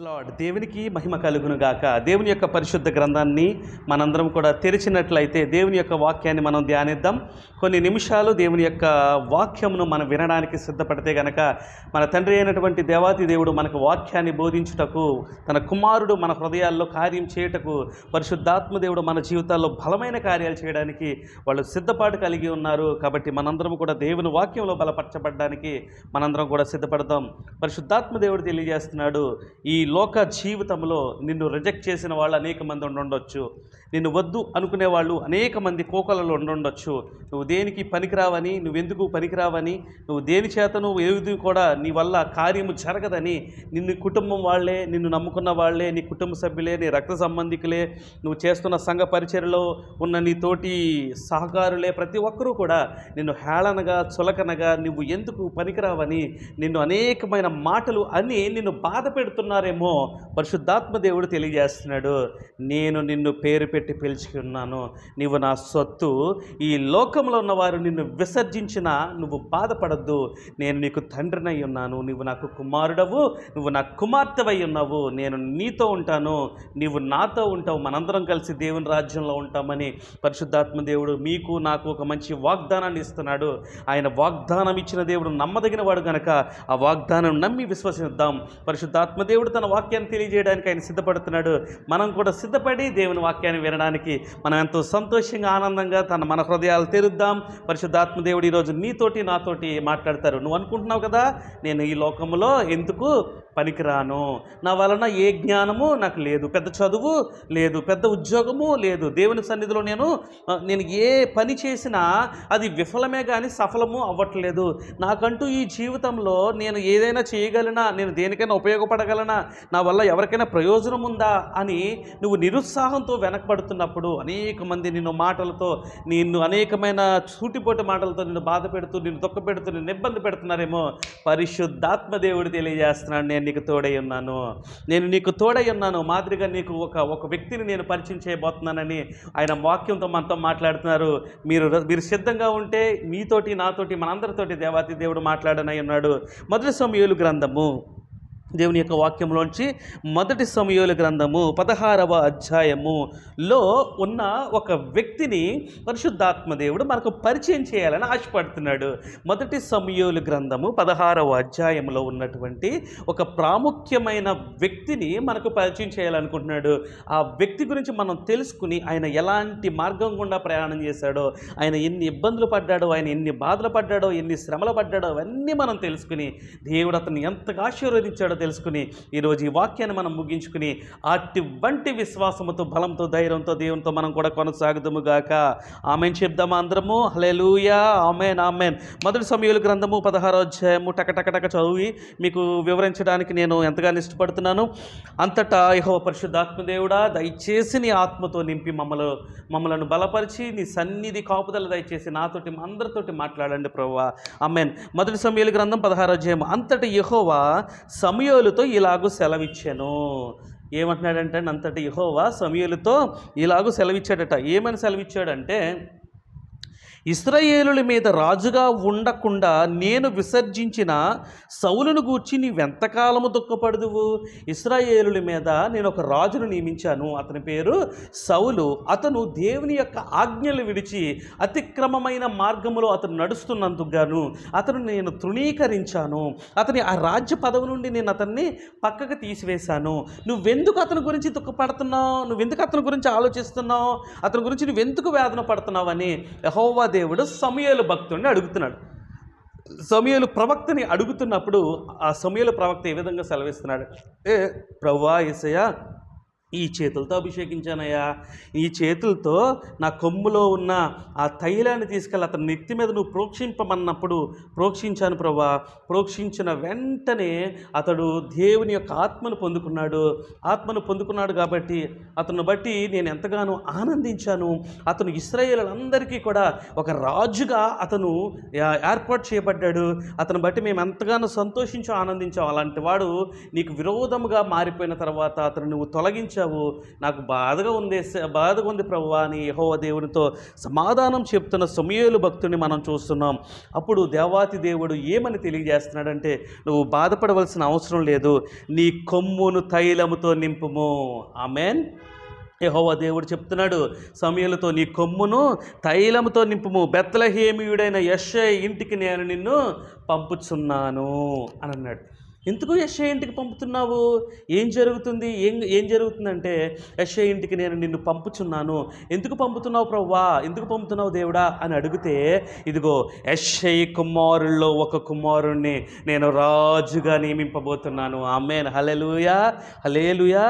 Lord. దేవునికి మహిమ కలుగును గాక. దేవుని యొక్క పరిశుద్ధ గ్రంథాన్ని మనందరం కూడా తెరిచినట్లయితే దేవుని యొక్క వాక్యాన్ని మనం ధ్యానిద్దాం. కొన్ని నిమిషాలు దేవుని యొక్క వాక్యమును మనం వినడానికి సిద్ధపడితే గనక మన తండ్రి అయినటువంటి దేవాతి దేవుడు మనకు వాక్యాన్ని బోధించుటకు, తన కుమారుడు మన హృదయాల్లో కార్యం చేయుటకు, పరిశుద్ధాత్మ దేవుడు మన జీవితాల్లో బలమైన కార్యాలు చేయడానికి వాళ్ళు సిద్ధపాటు కలిగి ఉన్నారు. కాబట్టి మనందరం కూడా దేవుని వాక్యంలో బలపరచబడడానికి మనందరం కూడా సిద్ధపడదాం. పరిశుద్ధాత్మ దేవుడు తెలియజేస్తున్నాడు, ఈ లోక జీవితంలో నిన్ను రిజెక్ట్ చేసిన వాళ్ళు అనేక మంది ఉండొచ్చు, నిన్ను వద్దు అనుకునే వాళ్ళు అనేక మంది కోకలలో ఉండొచ్చు. నువ్వు దేనికి పనికిరావని, నువ్వెందుకు పనికిరావని, నువ్వు దేని చేతను ఏది కూడా నీ వల్ల కార్యము జరగదని నిన్ను కుటుంబం వాళ్ళే, నిన్ను నమ్ముకున్న వాళ్ళే, నీ కుటుంబ సభ్యులే, నీ రక్త సంబంధికులే, నువ్వు చేస్తున్న సంఘ పరిచర్యలో ఉన్న నీ తోటి సహకారులే, ప్రతి ఒక్కరూ కూడా నిన్ను హేళనగా, చులకనగా, నువ్వు ఎందుకు పనికిరావని నిన్ను అనేకమైన మాటలు అని నిన్ను బాధ పెడుతున్నారేమో. పరిశుద్ధాత్మ దేవుడు తెలియజేస్తున్నాడు, నేను నిన్ను పేరు పెట్టి పిలుచుకున్నాను, నీవు నా సొత్తు. ఈ లోకంలో ఉన్నవారు నిన్ను విసర్జించినా నువ్వు బాధపడద్దు, నేను నీకు తండ్రినై ఉన్నాను, నీవు నాకు కుమారుడవు, నువ్వు నా కుమార్తెవై ఉన్నావు, నేను నీతో ఉంటాను, నీవు నాతో ఉంటావు, మనందరం కలిసి దేవుని రాజ్యంలో ఉంటామని పరిశుద్ధాత్మ దేవుడు మీకు నాకు ఒక మంచి వాగ్దానాన్ని ఇస్తున్నాడు. ఆయన వాగ్దానం ఇచ్చిన దేవుడు నమ్మదగిన వాడు కనుక ఆ వాగ్దానం నమ్మి విశ్వసిద్దాం. పరిశుద్ధాత్మ దేవుడు తన వాక్యాన్ని తెలియజేయడానికి ఆయన సిద్ధపడుతున్నాడు. మనం కూడా సిద్ధపడి దేవుని వాక్యాన్ని వినడానికి మనం ఎంతో సంతోషంగా, ఆనందంగా మన హృదయాలు తెరుద్దాం. పరిశుద్ధాత్మ దేవుడు ఈరోజు నీతోటి నాతోటి మాట్లాడతారు. నువ్వు అనుకుంటున్నావు కదా, నేను ఈ లోకంలో ఎందుకు పనికిరాను, నా వలన ఏ జ్ఞానము నాకు లేదు, పెద్ద చదువు లేదు, పెద్ద ఉద్యోగము లేదు, దేవుని సన్నిధిలో నేను ఏ పని చేసినా అది విఫలమే కానీ సఫలము అవ్వట్లేదు, నాకంటూ ఈ జీవితంలో నేను ఏదైనా చేయగలనా, నేను దేనికైనా ఉపయోగపడగలనా, నా వల్ల ఎవరికైనా ప్రయోజనం ఉందా అని నువ్వు నిరుత్సాహంతో వెనకబడుతున్నప్పుడు అనేక మంది నిన్ను మాటలతో, నిన్ను అనేకమైన సూటిపోటు మాటలతో నిన్ను బాధ పెడుతూ, నిన్ను దుఃఖపెడుతూ, నిన్ను ఇబ్బంది పెడుతున్నారేమో. పరిశుద్ధాత్మ దేవుడు తెలియజేస్తున్నాడు, నేను నీకు తోడై ఉన్నాను, నేను నీకు తోడై ఉన్నాను, మాదిరిగా నీకు ఒక వ్యక్తిని నేను పరిచయం చేయబోతున్నానని ఆయన వాక్యంతో మనతో మాట్లాడుతున్నారు. మీరు సిద్ధంగా ఉంటే మీతోటి నాతోటి మనందరితోటి దేవాతి దేవుడు మాట్లాడనై ఉన్నాడు. మొదటి సమూయేలు గ్రంథము, దేవుని యొక్క వాక్యంలోంచి మొదటి సమూయేలు గ్రంథము 16వ అధ్యాయములో ఉన్న ఒక వ్యక్తిని పరిశుద్ధాత్మ దేవుడు మనకు పరిచయం చేయాలని ఆశపడుతున్నాడు. మొదటి సమూయేలు గ్రంథము 16వ అధ్యాయంలో ఉన్నటువంటి ఒక ప్రాముఖ్యమైన వ్యక్తిని మనకు పరిచయం చేయాలనుకుంటున్నాడు. ఆ వ్యక్తి గురించి మనం తెలుసుకుని ఆయన ఎలాంటి మార్గం గుండా ప్రయాణం చేశాడో, ఆయన ఎన్ని ఇబ్బందులు పడ్డాడో, ఆయన ఎన్ని బాధలు పడ్డాడో, ఎన్ని శ్రమలు పడ్డాడో అవన్నీ మనం తెలుసుకుని దేవుడు అతన్ని ఎంతగా ఆశీర్వదించాడో తెలుసుకుని ఈరోజు ఈ వాక్యాన్ని మనం ముగించుకుని అటువంటి విశ్వాసముతో, బలంతో, ధైర్యంతో దేవునితో మనం కూడా కొనసాగుదాముగాక. ఆమెన్ చెప్దామా అందరము? హల్లెలూయా, ఆమెన్, ఆమెన్. మొదటి సమూయేలు గ్రంథము 16వ అధ్యాయము టకటక చదివి మీకు వివరించడానికి నేను ఎంతగానో ఇష్టపడుతున్నాను. అంతటా యెహోవా పరిశుద్ధాత్మ దేవుడా, దయచేసి నీ ఆత్మతో నింపి మమ్మలను బలపరిచి నీ సన్నిధి కాపుదల దయచేసి నాతోటి అందరితోటి మాట్లాడండి ప్రభువా. ఆమెన్. మొదటి సమూయేలు గ్రంథం 16వ అధ్యాయం. అంతటి యెహోవా సమూయేలుతో ఇలాగూ సెలవిచ్చాను. ఏమంటున్నాడంటే, అంతటి యెహోవా సమూయేలుతో ఇలాగూ సెలవిచ్చాడట. ఏమని సెలవిచ్చాడంటే, ఇశ్రాయేలుల మీద రాజుగా ఉండకుండా నేను విసర్జించిన సౌలును గూర్చి నీవెంతకాలము దుఃఖపడదువు? ఇశ్రాయేలుల మీద నేను ఒక రాజును నియమించాను, అతని పేరు సౌలు. అతను దేవుని యొక్క ఆజ్ఞలు విడిచి అతిక్రమమైన మార్గములో అతను నడుస్తున్నందుకు గాను అతను నేను తృణీకరించాను. అతని ఆ రాజ్య పదవి నుండి నేను అతన్ని పక్కకు తీసివేశాను. నువ్వెందుకు అతని గురించి దుఃఖపడుతున్నావు? నువ్వెందుకు అతని గురించి ఆలోచిస్తున్నావు? అతని గురించి నువ్వెందుకు వేదన పడుతున్నావు అని యెహోవా దేవుడు సమూయేలు భక్తుడిని అడుగుతున్నాడు. సమూయేలు ప్రవక్తని అడుగుతున్నప్పుడు ఆ సమూయేలు ప్రవక్త ఏ విధంగా సెలవిస్తున్నాడు? ప్రభువా యేసయ్యా, ఈ చేతులతో అభిషేకించానయ్యా, ఈ చేతులతో నా కొమ్ములో ఉన్న ఆ తైలాన్ని తీసుకెళ్ళి అతని నెత్తి మీద నువ్వు ప్రోక్షింపమన్నప్పుడు ప్రోక్షించాను ప్రభా. ప్రోక్షించిన వెంటనే అతడు దేవుని యొక్క ఆత్మను పొందుకున్నాడు కాబట్టి అతను బట్టి నేను ఎంతగానో ఆనందించాను. అతను ఇశ్రాయేలులందరికీ కూడా ఒక రాజుగా అతను ఏర్పాటు చేయబడ్డాడు. అతను బట్టి మేము ఎంతగానో సంతోషించాం, ఆనందించాం. అలాంటి వాడు నీకు విరోధముగా మారిపోయిన తర్వాత అతను నువ్వు తొలగించావు, వచ్చావు, నాకు బాధగా ఉంది ప్రభువా అని యెహోవా దేవునితో సమాధానం చెప్తున్న సమూయేలు భక్తుని మనం చూస్తున్నాం. అప్పుడు దేవాతి దేవుడు ఏమని తెలియజేస్తున్నాడంటే, నువ్వు బాధపడవలసిన అవసరం లేదు, నీ కొమ్మును తైలముతో నింపుము. ఆమేన్. యెహోవా దేవుడు చెప్తున్నాడు సమూయేలుతో, నీ కొమ్మును తైలముతో నింపుము, బెత్లెహేమీయుడైన యెష్షయి ఇంటికి నేను నిన్ను పంపుచున్నాను అని అన్నాడు. ఎందుకు యెష్షయి ఇంటికి పంపుతున్నావు? ఏం జరుగుతుంది? ఏం జరుగుతుందంటే, యెష్షయి ఇంటికి నేను నిన్ను పంపుచున్నాను. ఎందుకు పంపుతున్నావు ప్రభువా, ఎందుకు పంపుతున్నావు దేవుడా అని అడిగితే, ఇదిగో యెష్షయి కుమారుల్లో ఒక కుమారుణ్ణి నేను రాజుగా నియమింపబోతున్నాను. ఆమేన్. హల్లెలూయా, హల్లెలూయా.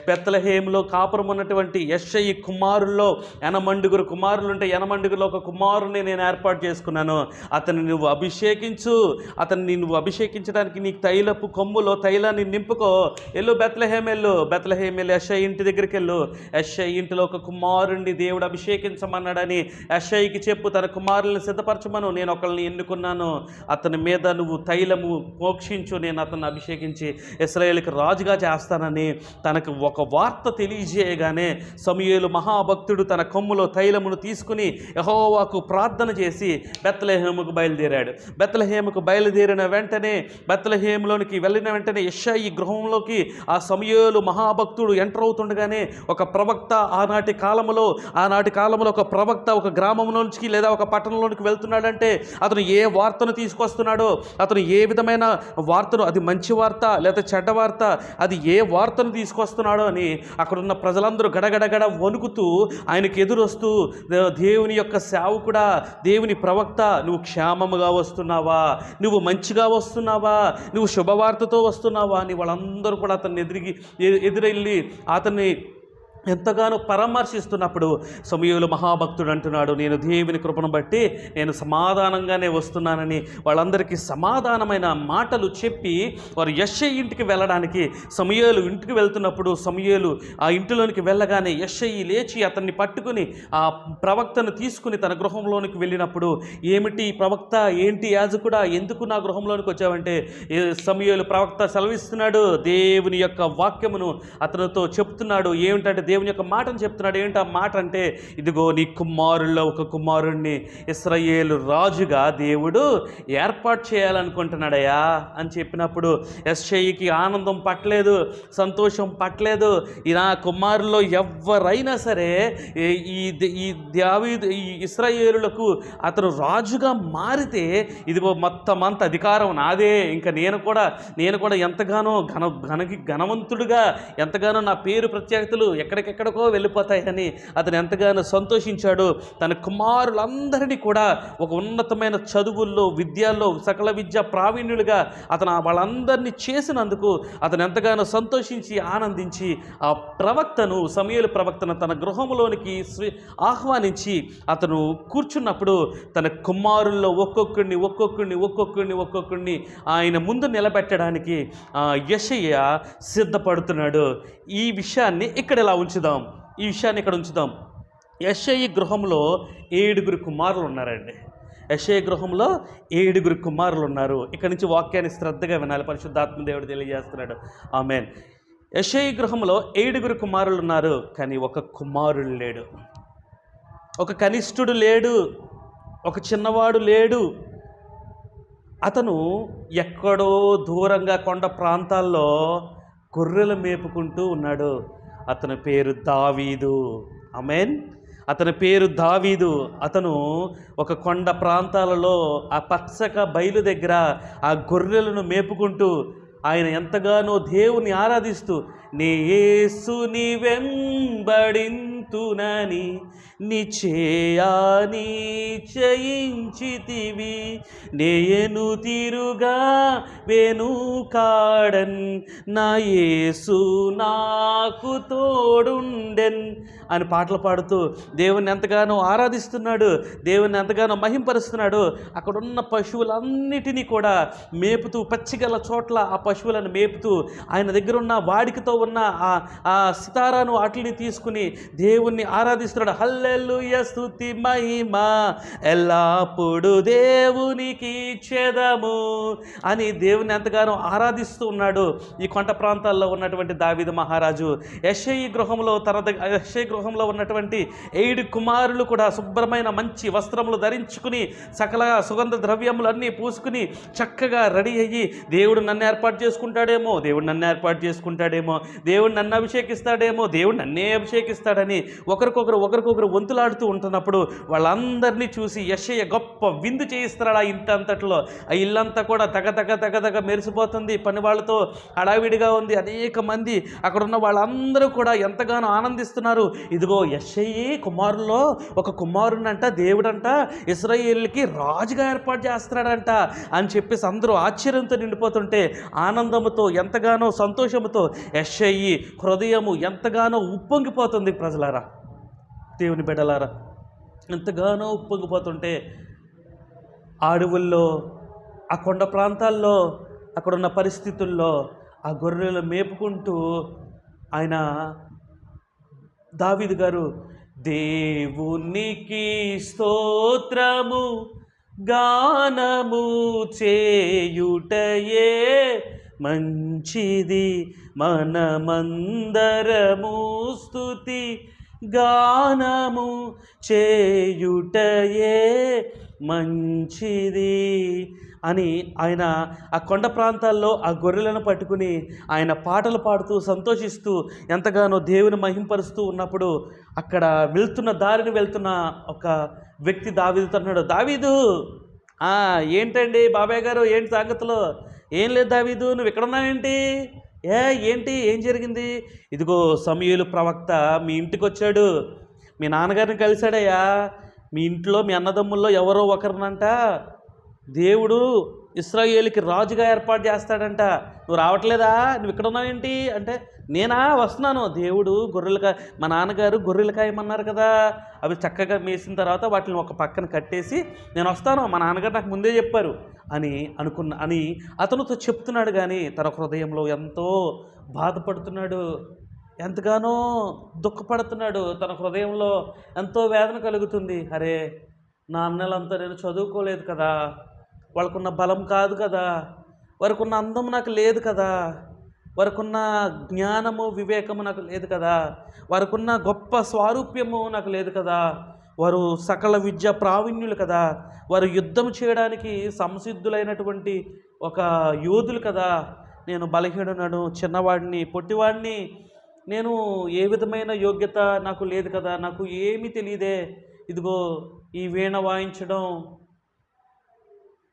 బెత్లెహేములో కాపురం ఉన్నటువంటి యెష్షయి కుమారుల్లో 80 కుమారులు ఉంటే 80లో ఒక కుమారుని నేను ఏర్పాటు చేసుకున్నాను. అతన్ని నువ్వు అభిషేకించు, అతన్ని నువ్వు అభిషేకించడానికి నీకు తైలపు కొమ్ములో తైలాన్ని నింపుకో. బెత్లెహేము వెళ్ళు, యెష్షయి ఇంటి దగ్గరికి వెళ్ళు. యెష్షయి ఇంటిలో ఒక కుమారుణ్ణి దేవుడు అభిషేకించమన్నాడని యెష్షయికి చెప్పు, తన కుమారుల్ని సిద్ధపరచమను, నేను ఒకళ్ళని ఎన్నుకున్నాను, అతని మీద నువ్వు తైలము మోక్షించు, నేను అతన్ని అభిషేకించి ఇశ్రాయేలుకి రాజుగా చేస్తానని తనకు ఒక వార్త తెలియజేయగానే సమూయేలు మహాభక్తుడు తన కొమ్ములో తైలమును తీసుకుని యెహోవాకు ప్రార్థన చేసి బెత్లెహేముకు బయలుదేరాడు. బెత్లెహేముకు బయలుదేరిన వెంటనే, బెత్లెహేములోనికి వెళ్ళిన వెంటనే యెష్షయి గృహంలోకి ఆ సమూయేలు మహాభక్తుడు ఎంటర్ అవుతుండగానే ఒక ప్రవక్త, ఆనాటి కాలంలో ఒక ప్రవక్త ఒక గ్రామంలోనికి లేదా ఒక పట్టణంలోనికి వెళ్తున్నాడంటే అతను ఏ వార్తను తీసుకొస్తున్నాడో, అతను ఏ విధమైన వార్తను, అది మంచి వార్త లేదా చెడ్డ వార్త, అది ఏ వార్తను తీసుకొస్తున్నాడో అని అక్కడున్న ప్రజలందరూ గడగడగడ వణుకుతూ ఆయనకు ఎదురొస్తూ, దేవుని యొక్క సేవకుడా, దేవుని ప్రవక్త, నువ్వు క్షేమముగా వస్తున్నావా, నువ్వు మంచిగా వస్తున్నావా, నువ్వు శుభవార్తతో వస్తున్నావా అని వాళ్ళందరూ కూడా అతన్ని ఎదురెళ్ళి అతన్ని ఎంతగానో పరామర్శిస్తున్నప్పుడు సమూయేలు మహాభక్తుడు అంటున్నాడు, నేను దేవుని కృపను బట్టి నేను సమాధానంగానే వస్తున్నానని వాళ్ళందరికీ సమాధానమైన మాటలు చెప్పి వారు యెష్షయి ఇంటికి వెళ్ళడానికి సమూయేలు ఇంటికి వెళ్తున్నప్పుడు, సమూయేలు ఆ ఇంటిలోనికి వెళ్ళగానే యెష్షయి లేచి అతన్ని పట్టుకుని ఆ ప్రవక్తను తీసుకుని తన గృహంలోనికి వెళ్ళినప్పుడు, ఏమిటి ప్రవక్త, ఏంటి యాజకుడా, ఎందుకు నా గృహంలోనికి వచ్చావంటే, సమూయేలు ప్రవక్త సెలవిస్తున్నాడు, దేవుని యొక్క వాక్యమును అతనితో చెప్తున్నాడు. ఏమిటంటే దేవుని యొక్క మాటను చెప్తున్నాడు. ఏంటి ఆ మాట అంటే, ఇదిగో నీ కుమారుల్లో ఒక కుమారుణ్ణి ఇశ్రాయేలు రాజుగా దేవుడు ఏర్పాటు చేయాలనుకుంటున్నాడయ్యా అని చెప్పినప్పుడు యెష్షయికి ఆనందం పట్టలేదు, సంతోషం పట్టలేదు. నా కుమారుల్లో ఎవరైనా సరే ఈ ఇశ్రాయేలులకు అతను రాజుగా మారితే ఇదిగో మొత్తం అంత అధికారం నాదే, ఇంకా నేను కూడా ఎంతగానో ఘనవంతుడుగా, ఎంతగానో నా పేరు ప్రత్యేకతలు ఎక్కడికో వెళ్ళిపోతాయని అతను ఎంతగానో సంతోషించాడు. తన కుమారులందరినీ కూడా ఒక ఉన్నతమైన చదువుల్లో, విద్యల్లో, సకల విద్య ప్రావీణ్యులుగా అతను వాళ్ళందరినీ చేసినందుకు అతను ఎంతగానో సంతోషించి ఆనందించి ఆ ప్రవక్తను, సమూయేలు ప్రవక్తను తన గృహంలోనికి ఆహ్వానించి అతను కూర్చున్నప్పుడు తన కుమారుల్లో ఒక్కొక్కడిని ఆయన ముందు నిలబెట్టడానికి యెషయా సిద్ధపడుతున్నాడు. ఈ విషయాన్ని ఇక్కడ ఉంచుదాం. యెషయి గృహంలో 7 కుమారులు ఉన్నారండి. యెషయి గృహంలో 7 కుమారులు ఉన్నారు. ఇక్కడ నుంచి వాక్యాన్ని శ్రద్ధగా వినాలి, పరిశుద్ధాత్మ దేవుడు తెలియజేస్తున్నాడు. ఆమేన్. యెషయి గృహంలో 7 కుమారులు ఉన్నారు, కానీ ఒక కుమారుడు లేడు, ఒక కనిష్ఠుడు లేడు, ఒక చిన్నవాడు లేడు. అతను ఎక్కడో దూరంగా కొండ ప్రాంతాల్లో గొర్రెలు మేపుకుంటూ ఉన్నాడు. అతని పేరు దావీదు. ఆమేన్. అతని పేరు దావీదు. అతను ఒక కొండ ప్రాంతాలలో ఆ పచ్చక బయలు దగ్గర ఆ గొర్రెలను మేపుకుంటూ ఆయన ఎంతగానో దేవుని ఆరాధిస్తూ, నీ యేసుని వెంబడింతునని నిశ్చయాని చేయించితివి, నేను తిరుగా వెనుకాడన్, నా యేసు నాకు తోడుండెన్ అని పాటలు పాడుతూ దేవుని ఎంతగానో ఆరాధిస్తున్నాడు, దేవుని ఎంతగానో మహింపరుస్తున్నాడు. అక్కడున్న పశువులన్నిటినీ కూడా మేపుతూ, పచ్చిగల చోట్ల ఆ పశువులను మేపుతూ, ఆయన దగ్గర ఉన్న వాడికతో ఉన్న ఆ సితారాను వాటిని తీసుకుని దేవుణ్ణి ఆరాధిస్తున్నాడు. హల్లెలూయా స్తుతి మహిమ ఎల్లప్పుడు దేవునికి ఇచ్చేదము అని దేవుని ఎంతగానో ఆరాధిస్తూ ఉన్నాడు ఈ కొండ ప్రాంతాల్లో ఉన్నటువంటి దావీదు మహారాజు. యెషయి గృహంలో ఉన్నటువంటి 7 కుమారులు కూడా శుభ్రమైన మంచి వస్త్రములు ధరించుకుని సకల సుగంధ ద్రవ్యములు అన్నీ పూసుకుని చక్కగా రెడీ అయ్యి దేవుడు నన్ను ఏర్పాటు చేసుకుంటాడేమో, దేవుడు నన్ను అభిషేకిస్తాడేమో, దేవుడు నన్నే అభిషేకిస్తాడని ఒకరికొకరు వంతులాడుతూ ఉంటున్నప్పుడు వాళ్ళందరినీ చూసి యెషయా గొప్ప విందు చేయిస్తున్నాడు ఆ ఇంటంతట్లో. ఆ ఇల్లంతా కూడా తగ మెరిసిపోతుంది, పని వాళ్ళతో హడావిడిగా ఉంది. అనేక మంది అక్కడ ఉన్న వాళ్ళందరూ కూడా ఎంతగానో ఆనందిస్తున్నారు. ఇదిగో యెషయి కుమారుల్లో ఒక కుమారునంట దేవుడంట ఇశ్రాయేలుకి రాజుగా ఏర్పాటు చేస్తున్నాడంట అని చెప్పేసి అందరూ ఆశ్చర్యంతో నిండిపోతుంటే, ఆనందంతో ఎంతగానో సంతోషంతో యెషయి హృదయము ఎంతగానో ఉప్పొంగిపోతుంది. ప్రజలారా, దేవుని బిడ్డలారా, ఎంతగానో ఉప్పొంగిపోతుంటే అడవుల్లో, ఆ కొండ ప్రాంతాల్లో, అక్కడున్న పరిస్థితుల్లో ఆ గొర్రెలు మేపుకుంటూ ఆయన దావీదు గారు దేవునికి స్తోత్రము గానము చేయుటయే మంచిది, మనమందరము స్తుతి గానము చేయుటయే మంచిది అని ఆయన ఆ కొండ ప్రాంతాల్లో ఆ గొర్రెలను పట్టుకుని ఆయన పాటలు పాడుతూ సంతోషిస్తూ ఎంతగానో దేవుని మహింపరుస్తూ ఉన్నప్పుడు అక్కడ దారిని వెళ్తున్న ఒక వ్యక్తి దావీదుతో అన్నాడు, దావీదు ఏంటండి బాబాయ్ గారు, ఏంటి సంగతులు? ఏం లేదు దావీదు, నువ్వు ఇక్కడ ఉన్నావేంటి? ఏం జరిగింది? ఇదిగో సమూయేలు ప్రవక్త మీ ఇంటికి వచ్చాడు, మీ నాన్నగారిని కలిశాడయ్యా. మీ ఇంట్లో మీ అన్నదమ్ముల్లో ఎవరో ఒకరినంట దేవుడు ఇశ్రాయేలుకి రాజుగా ఏర్పాటు చేస్తాడంట. నువ్వు రావట్లేదా? నువ్వు ఇక్కడ ఉన్నావేంటి అంటే, నేనా వస్తున్నాను. దేవుడు మా నాన్నగారు గొర్రెలు కాయమన్నారు కదా, అవి చక్కగా మేసిన తర్వాత వాటిని ఒక పక్కన కట్టేసి నేను వస్తాను, మా నాన్నగారు నాకు ముందే చెప్పారు అని అతనితో చెప్తున్నాడు. కానీ తన హృదయంలో ఎంతో బాధపడుతున్నాడు, ఎంతగానో దుఃఖపడుతున్నాడు. తన హృదయంలో ఎంతో వేదన కలుగుతుంది. అరే, నా అన్నలంతా నేను చదువుకోలేదు కదా, వాళ్ళకున్న బలం కాదు కదా, వారికున్న అందం నాకు లేదు కదా, వారికున్న జ్ఞానము వివేకము నాకు లేదు కదా, వారికున్న గొప్ప స్వారూప్యము నాకు లేదు కదా, వారు సకల విద్య ప్రావీణ్యులు కదా, వారు యుద్ధం చేయడానికి సంసిద్ధులైనటువంటి ఒక యోధులు కదా. నేను బలహీనుడను, చిన్నవాడిని, పొట్టివాడిని, నేను ఏ విధమైన యోగ్యత నాకు లేదు కదా, నాకు ఏమీ తెలియదే. ఇదిగో ఈ వీణ వాయించడం,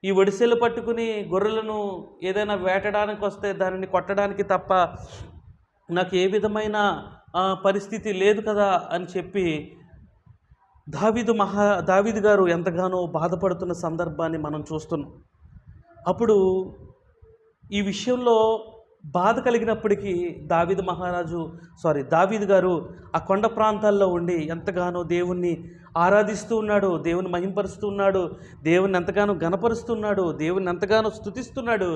ఈ ఒడిసెలు పట్టుకుని గొర్రెలను ఏదైనా వేటడానికి వస్తే దానిని కొట్టడానికి తప్ప నాకు ఏ విధమైన పరిస్థితి లేదు కదా అని చెప్పి దావీదు గారు ఎంతగానో బాధపడుతున్న సందర్భాన్ని మనం చూస్తున్నాం. అప్పుడు ఈ విషయంలో బాధ కలిగినప్పటికీ దావీదు గారు ఆ కొండ ప్రాంతాల్లో ఉండి ఎంతగానో దేవుణ్ణి ఆరాధిస్తూ ఉన్నాడు, దేవుని మహింపరుస్తూ ఉన్నాడు, దేవుని ఎంతగానో గణపరుస్తున్నాడు, దేవుని ఎంతగానో స్తుతిస్తున్నాడు,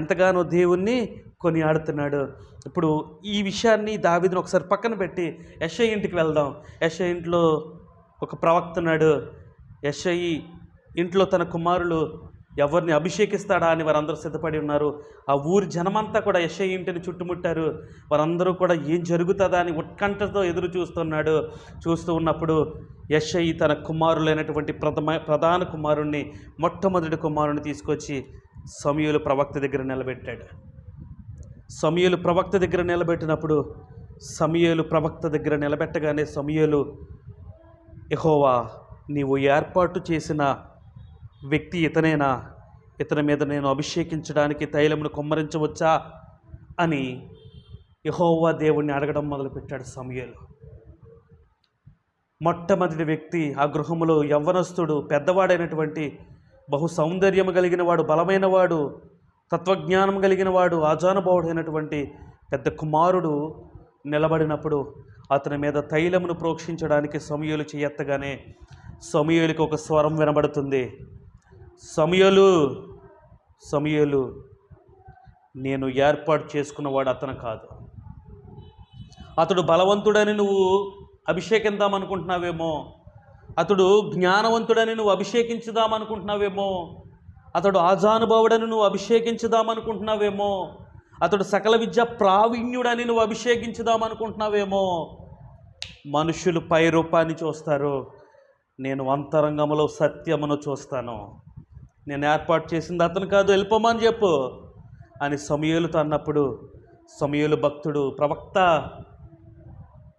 ఎంతగానో దేవుణ్ణి కొనియాడుతున్నాడు. ఇప్పుడు ఈ విషయాన్ని దావీదుని ఒకసారి పక్కన పెట్టి యెషయి ఇంటికి వెళ్దాం. యెషయి ఇంట్లో ఒక ప్రవక్త ఉన్నాడు. యెషయి ఇంట్లో తన కుమారులు ఎవరిని అభిషేకిస్తాడా అని వారందరూ సిద్ధపడి ఉన్నారు. ఆ ఊరి జనమంతా కూడా యెషయి ఇంటిని చుట్టుముట్టారు. వారందరూ కూడా ఏం జరుగుతుందా అని ఉత్కంఠతో ఎదురు చూస్తూ ఉన్నప్పుడు యెషయి తన కుమారులైనటువంటి ప్రధాన కుమారుణ్ణి, మొట్టమొదటి కుమారుని తీసుకొచ్చి సమూయేలు ప్రవక్త దగ్గర నిలబెట్టాడు. సమూయేలు ప్రవక్త దగ్గర నిలబెట్టినప్పుడు సమూయేలు ప్రవక్త దగ్గర నిలబెట్టగానే సమూయేలు, యెహోవా నీవు ఏర్పాటు చేసిన వ్యక్తి ఇతనేనా? ఇతని మీద నేను అభిషేకించడానికి తైలమును కుమ్మరించవచ్చా అని యెహోవా దేవుణ్ణి అడగడం మొదలుపెట్టాడు సమూయేలు. మొట్టమొదటి వ్యక్తి ఆ గృహములో యవ్వనస్తుడు, పెద్దవాడైనటువంటి బహు సౌందర్యము కలిగిన వాడు, బలమైన వాడు, తత్వజ్ఞానం కలిగిన వాడు, ఆజానుభావుడైనటువంటి పెద్ద కుమారుడు నిలబడినప్పుడు అతని మీద తైలమును ప్రోక్షించడానికి సమూయేలు చేయెత్తగానే సమూయేలుకి ఒక స్వరం వినబడుతుంది. సమూయేలు నేను ఏర్పాటు చేసుకున్నవాడు అతను కాదు, అతడు బలవంతుడని నువ్వు అభిషేకిద్దామనుకుంటున్నావేమో, అతడు జ్ఞానవంతుడని నువ్వు అభిషేకించుదామనుకుంటున్నావేమో, అతడు ఆజానుభావుడని నువ్వు అభిషేకించుదామనుకుంటున్నావేమో, అతడు సకల విద్య ప్రావీణ్యుడని నువ్వు అభిషేకించుదామనుకుంటున్నావేమో. మనుషులు పై రూపాన్ని చూస్తారు, నేను అంతరంగంలో సత్యమును చూస్తాను. నేను ఏర్పాటు చేసింది అతను కాదు, వెళ్ళిపోమని చెప్పు అని సమూయేలుతో అన్నప్పుడు సమూయేలు భక్తుడు ప్రవక్త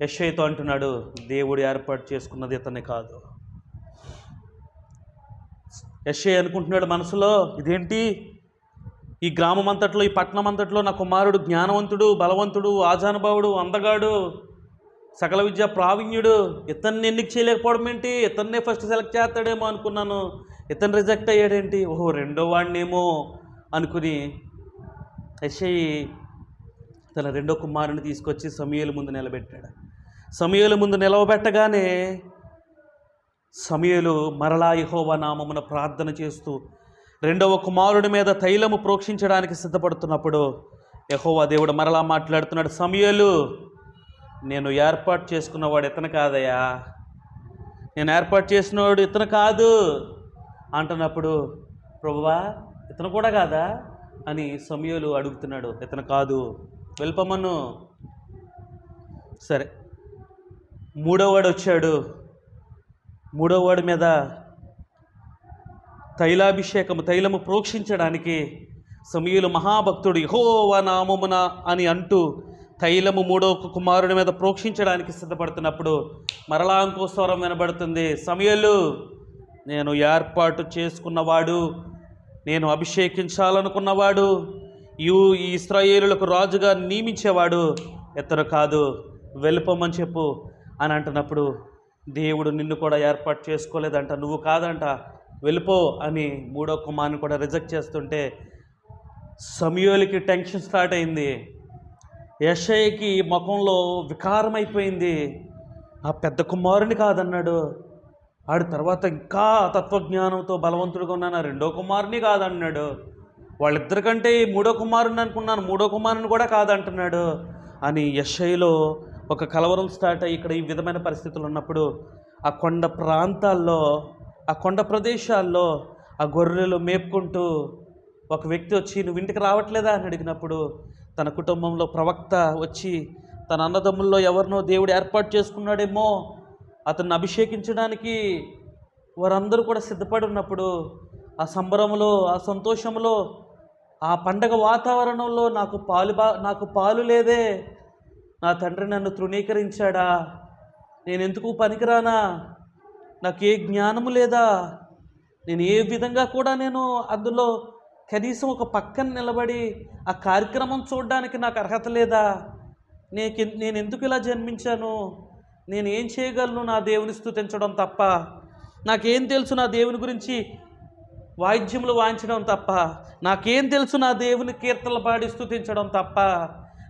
యెషయాతో అంటున్నాడు, దేవుడు ఏర్పాటు చేసుకున్నది ఇతన్ని కాదు. యెషయా అనుకుంటున్నాడు మనసులో, ఇదేంటి, ఈ గ్రామం అంతట్లో, ఈ పట్టణం అంతట్లో నా కుమారుడు జ్ఞానవంతుడు, బలవంతుడు, ఆజానుభావుడు, అందగాడు, సకల విద్య ప్రావీణ్యుడు, ఇతన్ని ఎన్నిక చేయలేకపోవడం ఏంటి, ఇతన్నే ఫస్ట్ సెలెక్ట్ చేస్తాడేమో అనుకున్నాను, ఇతను రిజెక్ట్ అయ్యాడేంటి, ఓహో రెండో వాడినేమో అనుకుని యెషయా తన రెండో కుమారుని తీసుకొచ్చి సమూయేలు ముందు నిలబెట్టాడు. సమూయేలు ముందు నిలవబెట్టగానే సమూయేలు మరలా యెహోవా నామమున ప్రార్థన చేస్తూ రెండవ కుమారుడి మీద తైలము ప్రోక్షించడానికి సిద్ధపడుతున్నప్పుడు యెహోవా దేవుడు మరలా మాట్లాడుతున్నాడు, సమూయేలు, నేను ఏర్పాటు చేసుకున్నవాడు ఇతను కాదయ్యా, నేను ఏర్పాటు చేసినవాడు ఇతను కాదు అంటున్నప్పుడు, ప్రభువా ఇతను కూడా కాదా అని సమూయేలు అడుగుతున్నాడు. ఇతను కాదు, వెళ్ళిపోమను. సరే, మూడోవాడు వచ్చాడు. మూడోవాడి మీద తైలము ప్రోక్షించడానికి సమూయేలు మహాభక్తుడు యెహోవా నామమున అని అంటూ తైలము మూడో కుమారుడి మీద ప్రోక్షించడానికి సిద్ధపడుతున్నప్పుడు మరలా ఇంకో స్వరం వినబడుతుంది, సమూయేలు, నేను ఏర్పాటు చేసుకున్నవాడు, నేను అభిషేకించాలనుకున్నవాడు, ఈ ఇశ్రాయేలులకు రాజుగా నియమించేవాడు ఇతను కాదు, వెళ్ళిపోమని చెప్పు అని అంటున్నప్పుడు దేవుడు నిన్ను కూడా ఏర్పాటు చేసుకోలేదంట, నువ్వు కాదంట, వెళ్ళిపో అని మూడో కుమారుని కూడా రిజెక్ట్ చేస్తుంటే సమూయేలుకి టెన్షన్ స్టార్ట్ అయింది. యెషయాకి ముఖంలో వికారమైపోయింది. ఆ పెద్ద కుమారుని కాదన్నాడు, ఆడి తర్వాత ఇంకా తత్వజ్ఞానంతో బలవంతుడిగా ఉన్నాను రెండో కుమారుని కాదన్నాడు, వాళ్ళిద్దరికంటే మూడో కుమారుని అనుకున్నాను, మూడో కుమారుని కూడా కాదంటున్నాడు అని యెషయాలో ఒక కలవరం స్టార్ట్ అయ్యి ఇక్కడ ఈ విధమైన పరిస్థితులు ఉన్నప్పుడు ఆ కొండ ప్రాంతాల్లో, ఆ కొండ ప్రదేశాల్లో ఆ గొర్రెలు మేపుకుంటూ ఒక వ్యక్తి వచ్చి, నువ్వు ఇంటికి రావట్లేదా అని అడిగినప్పుడు తన కుటుంబంలో ప్రవక్త వచ్చి తన అన్నదమ్ముల్లో ఎవరినో దేవుడు ఏర్పాటు చేసుకున్నాడేమో అతన్ని అభిషేకించడానికి వారందరూ కూడా సిద్ధపడి ఉన్నప్పుడు ఆ సంబరంలో, ఆ సంతోషంలో, ఆ పండగ వాతావరణంలో నాకు పాలు లేదే, నా తండ్రి నన్ను తృణీకరించాడా, నేను ఎందుకు పనికిరానా, నాకు ఏ జ్ఞానము లేదా, నేను ఏ విధంగా కూడా నేను అందులో కనీసం ఒక పక్కన నిలబడి ఆ కార్యక్రమం చూడడానికి నాకు అర్హత లేదా, నేను ఎందుకు ఇలా జన్మించాను, నేను ఏం చేయగలను నా దేవుని స్తుతించడం తప్ప, నాకేం తెలుసు నా దేవుని గురించి వాయిద్యములు వాయించడం తప్ప, నాకేం తెలుసు నా దేవుని కీర్తనలు పాడి స్తుతించడం తప్ప,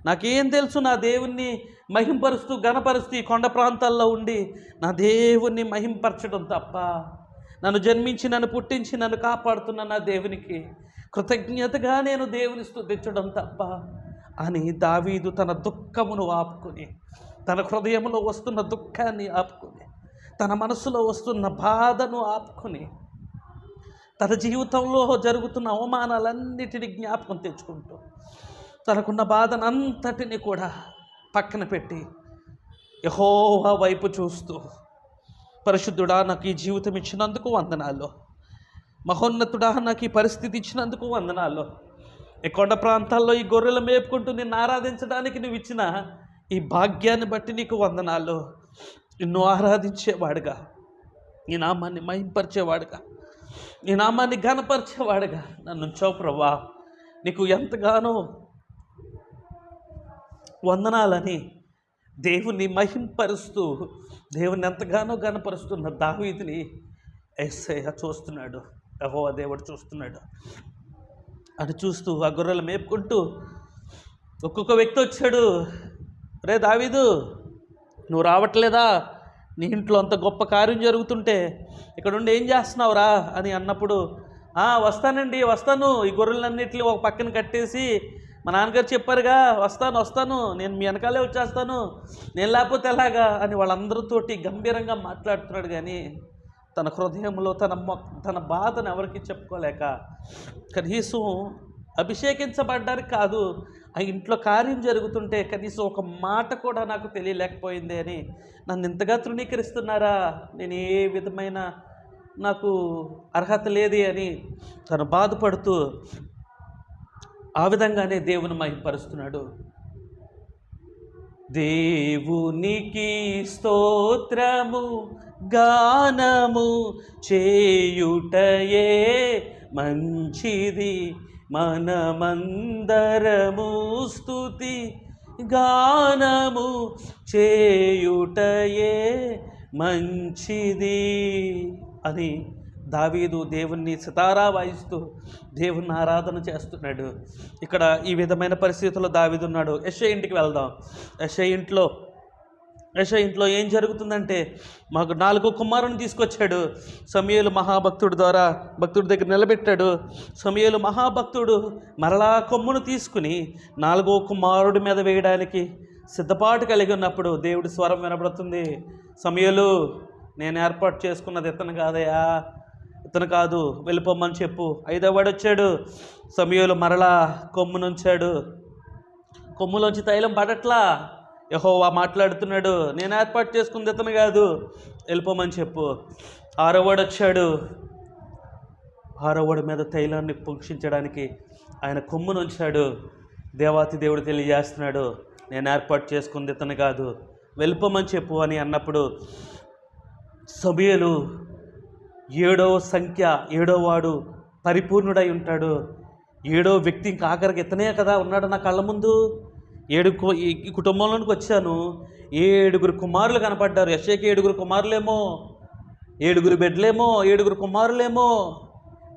నాకేం తెలుసు నా దేవుణ్ణి మహింపరుస్తూ ఘనపరుస్తూ ఈ కొండ ప్రాంతాల్లో ఉండి నా దేవుణ్ణి మహింపరచడం తప్ప, నన్ను జన్మించి నన్ను పుట్టించి నన్ను కాపాడుతున్న నా దేవునికి కృతజ్ఞతగా నేను దేవుని స్తుతించడం తప్ప అని దావీదు తన దుఃఖమును ఆపుకొని, తన హృదయంలో వస్తున్న దుఃఖాన్ని ఆపుకొని, తన మనసులో వస్తున్న బాధను ఆపుకొని, తన జీవితంలో జరుగుతున్న అవమానాలన్నిటినీ జ్ఞాపకం తెచ్చుకుంటూ తనకున్న బాధనంతటిని కూడా పక్కన పెట్టి యెహోవా వైపు చూస్తూ, పరిశుద్ధుడా నాకు ఈ జీవితం ఇచ్చినందుకు వందనాలు, మహోన్నతుడా నాకు ఈ పరిస్థితి ఇచ్చినందుకు వందనాలు, ఈ కొండ ప్రాంతాల్లో ఈ గొర్రెలు మేపుకుంటూ నిన్ను ఆరాధించడానికి నువ్వు ఇచ్చిన ఈ భాగ్యాన్ని బట్టి నీకు వందనాలు, నిన్ను ఆరాధించేవాడుగా, నీ నామాన్ని మహింపరిచేవాడుగా, నీ నామాన్ని ఘనపరిచేవాడుగా నన్ను ఉంచావు ప్రభువా, నీకు ఎంతగానో వందనాలని దేవుని మహింపరుస్తూ దేవుని ఎంతగానో ఘనపరుస్తున్న దావీదుని యేసయ్య చూస్తున్నాడు, యెహోవా దేవుడు చూస్తున్నాడు. అని చూస్తూ ఆ గొర్రెలు మేపుకుంటూ ఒక్కొక్క వ్యక్తి వచ్చాడు, రే దావీదు నువ్వు రావట్లేదా, నీ ఇంట్లో అంత గొప్ప కార్యం జరుగుతుంటే ఇక్కడ ఉండి ఏం చేస్తున్నావురా అని అన్నప్పుడు, వస్తానండి వస్తాను, ఈ గొర్రెలన్నింటినీ ఒక పక్కన కట్టేసి మా నాన్నగారు చెప్పారుగా, వస్తాను వస్తాను, నేను మీ వెనకాలే వచ్చేస్తాను, నేను లేకపోతే ఎలాగా అని వాళ్ళందరితోటి గంభీరంగా మాట్లాడుతున్నాడు. కానీ తన హృదయంలో తన బాధను ఎవరికి చెప్పుకోలేక, కనీసం అభిషేకించబడ్డానికి కాదు, ఆ ఇంట్లో కార్యం జరుగుతుంటే కనీసం ఒక మాట కూడా నాకు తెలియలేకపోయింది అని నన్ను ఇంతగా తృణీకరిస్తున్నారా, నేను ఏ విధమైన నాకు అర్హత లేదే అని తను బాధపడుతూ ఆ విధంగానే దేవుని మహిమపరుస్తున్నాడు. దేవునికి స్తోత్రము గానము చేయుటయే మంచిది, మనమందరము స్తుతి గానము చేయుటయే మంచిది అని దావీదు దేవుణ్ణి సితారా వాయిస్తూ దేవుణ్ణి ఆరాధన చేస్తున్నాడు. ఇక్కడ ఈ విధమైన పరిస్థితుల్లో దావీదు ఉన్నాడు. యెషయా ఇంటికి వెళ్దాం. యెషయా ఇంట్లో ఏం జరుగుతుందంటే, మాకు 4 కుమారుని తీసుకొచ్చాడు. సమూయేలు మహాభక్తుడి ద్వారా భక్తుడి దగ్గర నిలబెట్టాడు. సమూయేలు మహాభక్తుడు మరలా కొమ్మును తీసుకుని 4వ కుమారుడి మీద వేయడానికి సిద్ధపాటు కలిగి ఉన్నప్పుడు దేవుడి స్వరం వినబడుతుంది. సమూయేలు, నేను ఏర్పాటు చేసుకున్నది ఇతను కాదయా, ఇతను కాదు, వెళ్ళిపోమ్మని చెప్పు. 5వ వాడు వచ్చాడు. సమూయేలు మరలా కొమ్మునుంచాడు. కొమ్ములోంచి తైలం పడట్లా. యెహోవా మాట్లాడుతున్నాడు, నేను ఏర్పాటు చేసుకుంది ఇతను కాదు, వెళ్ళిపోమని చెప్పు. 6వ వాడు వచ్చాడు. 6వ వాడి మీద తైలాన్ని పొంక్షించడానికి ఆయన కొమ్మునుంచాడు. దేవాతి దేవుడు తెలియజేస్తున్నాడు, నేను ఏర్పాటు చేసుకుంది ఇతను కాదు, వెళ్ళిపోమని చెప్పు అని అన్నప్పుడు సమూయేలు 7వ సంఖ్య, 7వ వాడు పరిపూర్ణుడై ఉంటాడు. 7వ వ్యక్తి ఇంకా ఆఖరికి ఇతనే కదా ఉన్నాడు నా కళ్ళ ముందు. ఈ కుటుంబంలోనికి వచ్చాను, 7 కుమారులు కనపడ్డారు. యెషయాకి 7 కుమారులేమో, 7 బిడ్డలేమో, 7 కుమారులేమో.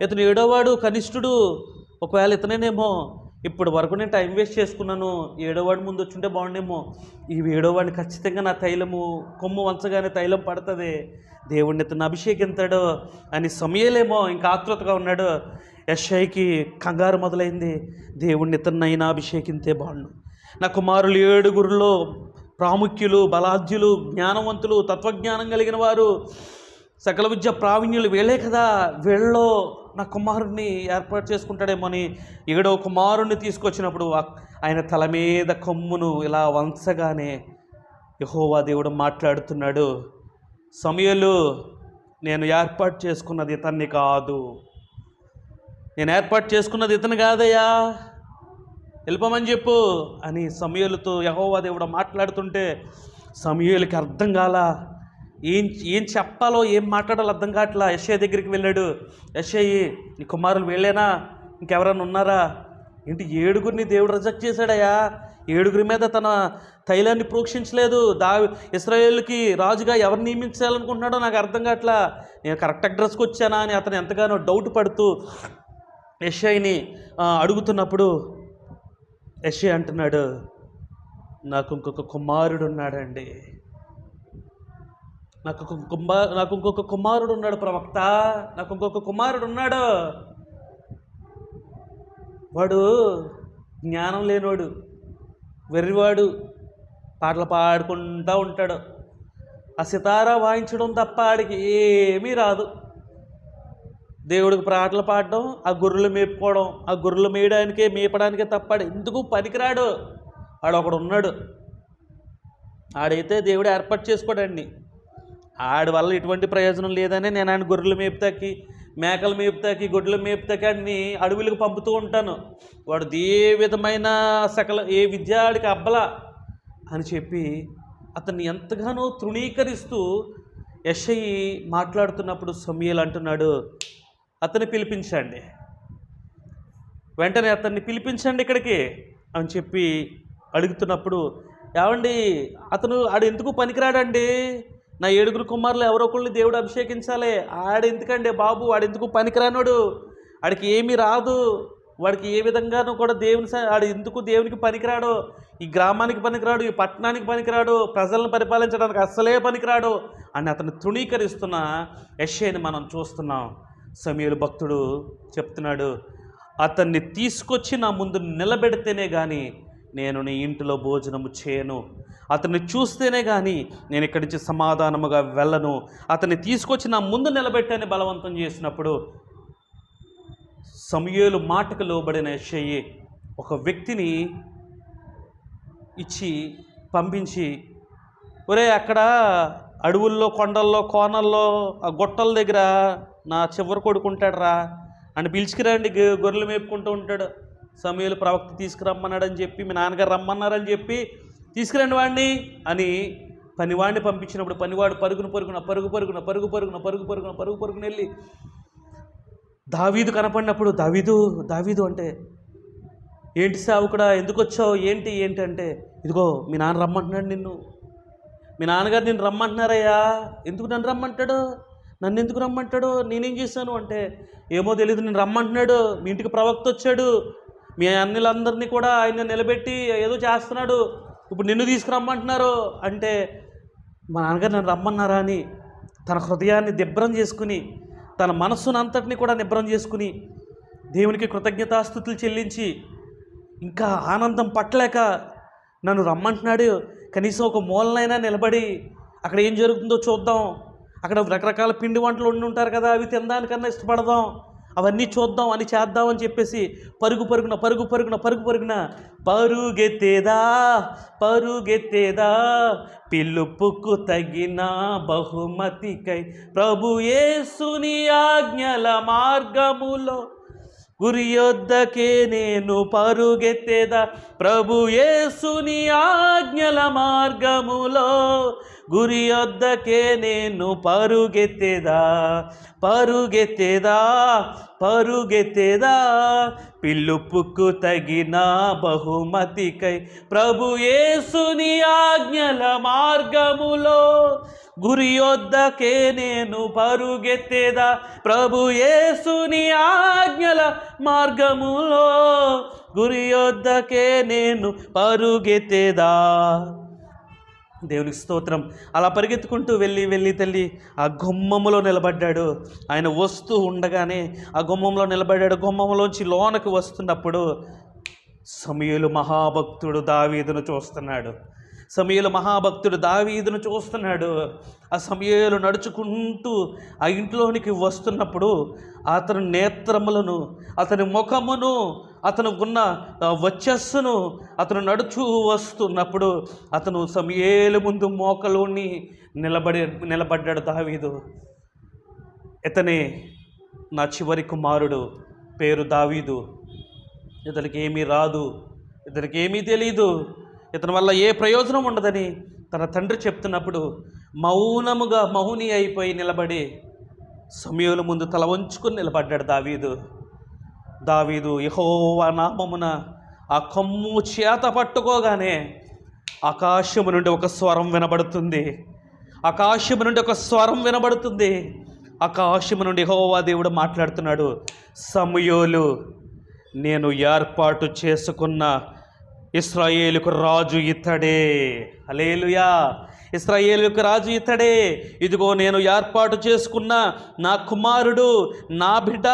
ఇతను 7వ వాడు కనిష్ఠుడు, ఒకవేళ ఇతనేనేమో. ఇప్పుడు వరకు నేను టైం వేస్ట్ చేసుకున్నాను, 7వ వాడి ముందు వచ్చుంటే బాగుండేమో. ఈ 7వ వాడిని ఖచ్చితంగా నా తైలము కొమ్ము వంచగానే తైలం పడుతుంది, దేవుడిని ఇతను అభిషేకింతాడు అని సమూయేలేమో ఇంకా ఆతృతగా ఉన్నాడు. యెషయాకి కంగారు మొదలైంది, దేవుడిని ఇతన్నైనా అభిషేకింతే బాగుండు. నా కుమారులు 7 ప్రాముఖ్యులు, బలాఢ్యులు, జ్ఞానవంతులు, తత్వజ్ఞానం కలిగిన వారు, సకల విద్య ప్రావీణ్యులు, వీళ్ళే కదా, వీళ్ళలో నా కుమారుడిని ఏర్పాటు చేసుకుంటాడేమో అని 7వ కుమారుడిని తీసుకొచ్చినప్పుడు ఆయన తల మీద కొమ్మును ఇలా వంచగానే యెహోవా దేవుడు మాట్లాడుతున్నాడు, సమూయేలు, నేను ఏర్పాటు చేసుకున్నది ఇతన్ని కాదు, నేను ఏర్పాటు చేసుకున్నది ఇతను కాదయ్యా, వెళ్ళిపోమని చెప్పు అని సమూయేలుతో యెహోవా దేవుడు మాట్లాడుతుంటే సమూయేలుకి అర్థం కాల. ఏం చెప్పాలో ఏం మాట్లాడాలో అర్థం కావట్లా. యెషయా దగ్గరికి వెళ్ళాడు. యెషయా, నీ కుమారులు వీళ్ళేనా, ఇంకెవరైనా ఉన్నారా? ఏంటి 7 దేవుడు రిజెక్ట్ చేశాడయ్యా, 7 మీద తన తైలాన్ని ప్రోక్షించలేదు. ఇశ్రాయేలుకి రాజుగా ఎవరు నియమించాలనుకుంటున్నాడో నాకు అర్థం కావట్లా, నేను కరెక్ట్ అడ్రస్కి వచ్చానా అని అతను ఎంతగానో డౌట్ పడుతూ యెషయాని అడుగుతున్నప్పుడు యెషయా అంటున్నాడు, నాకు ఇంకొక కుమారుడు ఉన్నాడండి, నాకు ఇంకొక కుమారుడు ఉన్నాడు ప్రవక్త, నాకు ఇంకొక కుమారుడు ఉన్నాడు. వాడు జ్ఞానం లేనివాడు, వెర్రివాడు, పాటలు పాడుకుంటూ ఉంటాడు, ఆ సితారా వాయించడం తప్ప ఆడికి ఏమీ రాదు. దేవుడికి పాటలు పాడడం, ఆ గొర్రెలు మేపుకోవడం, ఆ గొర్రెలు మేపడానికే తప్పాడు ఎందుకు పనికిరాడు. ఆడు ఒకడు ఉన్నాడు, ఆడైతే దేవుడు ఏర్పాటు చేసుకోడండి, ఆడి వల్ల ఎటువంటి ప్రయోజనం లేదని నేను ఆయన గొర్రెలు మేపుతాకి, మేకలు మేపుతాకి, గొడ్లు మేపుతాకి అన్ని అడవులకు పంపుతూ ఉంటాను. వాడు ఏ విధమైన ఏ విద్య ఆడికి అబ్బలా అని చెప్పి అతన్ని ఎంతగానో తృణీకరిస్తూ యెషయా మాట్లాడుతున్నప్పుడు సమూయేలు అంటున్నాడు, అతన్ని పిలిపించండి, వెంటనే అతన్ని పిలిపించండి ఇక్కడికి అని చెప్పి అడుగుతున్నప్పుడు, ఏమండి ఆడు ఎందుకు పనికిరాడండి, నా 7 కుమారులు ఎవరో ఒకళ్ళని దేవుడు అభిషేకించాలి, ఆడెందుకండి బాబు, ఆడెందుకు పనికిరానోడు, ఆడికి ఏమీ రాదు, వాడికి ఏ విధంగానూ కూడా ఆడు ఎందుకు దేవునికి పనికిరాడు, ఈ గ్రామానికి పనికిరాడు, ఈ పట్టణానికి పనికిరాడు, ప్రజలను పరిపాలించడానికి అస్సలే పనికిరాడు అని అతను తృణీకరిస్తున్న యెషయాని మనం చూస్తున్నాం. సమూయేలు భక్తుడు చెప్తున్నాడు, అతన్ని తీసుకొచ్చి నా ముందు నిలబెడితేనే కానీ నేను నీ ఇంటిలో భోజనము చేయను, అతన్ని చూస్తేనే కానీ నేను ఇక్కడి నుంచి సమాధానముగా వెళ్ళను, అతన్ని తీసుకొచ్చి నా ముందు నిలబెట్టని బలవంతం చేసినప్పుడు సమూయేలు మాటకు లోబడిన యెషయి ఒక వ్యక్తిని ఇచ్చి పంపించి, ఒరే అక్కడ అడవుల్లో, కొండల్లో, కోనల్లో, ఆ గొట్టల దగ్గర నా చివరి కొడుకు ఉంటాడు రా అని పిలుచుకురండి, గొర్రెలు మేపుకుంటూ ఉంటాడు, సమూయేలు ప్రవక్త తీసుకురమ్మన్నాడని చెప్పి, మీ నాన్నగారు రమ్మన్నారని చెప్పి తీసుకురండి వాడిని అని పనివాడిని పంపించినప్పుడు పనివాడు పరుగున వెళ్ళి దావీదు కనపడినప్పుడు, దావీదు అంటే, ఏంటి సేవకుడా ఎందుకు వచ్చావు, ఏంటి అంటే, ఇదిగో మీ నాన్న రమ్మంటున్నాడు నిన్ను, మీ నాన్నగారు నిన్ను రమ్మంటున్నారయ్యా. ఎందుకు నన్ను రమ్మంటాడు, నన్ను ఎందుకు రమ్మంటాడు, నేనేం చేశాను అంటే, ఏమో తెలియదు, నేను రమ్మంటున్నాడు, మీ ఇంటికి ప్రవక్త వచ్చాడు, మీ అన్నిలందరినీ కూడా ఆయన నిలబెట్టి ఏదో చేస్తున్నాడు, ఇప్పుడు నిన్ను తీసుకురమ్మంటున్నారు అంటే, మా నాన్నగారు నన్ను రమ్మన్నారా అని తన హృదయాన్ని దిబ్బరం చేసుకుని, తన మనస్సును అంతటిని కూడా నిబ్బరం చేసుకుని దేవునికి కృతజ్ఞతాస్తుతులు చెల్లించి, ఇంకా ఆనందం పట్టలేక నన్ను రమ్మంటున్నాడు, కనీసం ఒక మూలనైనా నిలబడి అక్కడ ఏం జరుగుతుందో చూద్దాం, అక్కడ రకరకాల పిండి వంటలు వండి ఉంటారు కదా, అవి తినడానికన్నా ఇష్టపడదాం, అవన్నీ చూద్దాం అని చేద్దామని చెప్పేసి పరుగెత్తేదా పిలుపుకు తగిన బహుమతికై ప్రభు యేసుని ఆజ్ఞల మార్గములో గురి యొద్దకే నేను పరుగెత్తేదా, ప్రభు యేసుని ఆజ్ఞల మార్గములో గురి యొద్దకే నేను పరుగెత్తేదా పిలుపుకు తగిన బహుమతికై ప్రభు యేసుని ఆజ్ఞల మార్గములో గురి యొద్దకే నేను పరుగెత్తేదా, ప్రభు యేసుని ఆజ్ఞల మార్గములో గురి యొద్దకే నేను పరుగెత్తేదా. దేవునికి స్తోత్రం. అలా పరిగెత్తుకుంటూ వెళ్ళి తల్లి ఆ గుమ్మములో నిలబడ్డాడు. ఆయన వస్తూ ఉండగానే ఆ గుమ్మంలో నిలబడ్డాడు. గుమ్మంలోంచి లోనకు వస్తున్నప్పుడు సమూయేలు మహాభక్తుడు దావీదును చూస్తున్నాడు. ఆ సమూయేలు నడుచుకుంటూ ఆ ఇంట్లోనికి వస్తున్నప్పుడు అతని నేత్రములను, అతని ముఖమును, అతను ఉన్న వచ్చస్సును, అతను నడుచూ వస్తున్నప్పుడు అతను సమూయేలు ముందు మోకలోని నిలబడ్డాడు దావీదు. ఇతనే నా చివరి కుమారుడు, పేరు దావీదు, ఇతనికి ఏమీ రాదు, ఇతనికి ఏమీ తెలీదు, ఇతని వల్ల ఏ ప్రయోజనం ఉండదని తన తండ్రి చెప్తున్నప్పుడు మౌని అయిపోయి నిలబడి సమూయేలు ముందు తల వంచుకొని నిలబడ్డాడు దావీదు. యెహోవా నామమున ఆ కొమ్ము చేత పట్టుకోగానే ఆకాశము నుండి ఒక స్వరం వినబడుతుంది. ఆకాశము నుండి యెహోవా దేవుడు మాట్లాడుతున్నాడు, సమూయేలు, నేను ఏర్పాటు చేసుకున్న ఇశ్రాయేలుకు రాజు ఇతడే. హల్లెలూయా. ఇశ్రాయేలుకు రాజు ఇతడే. ఇదిగో నేను ఏర్పాటు చేసుకున్న నా కుమారుడు, నా బిడ్డ,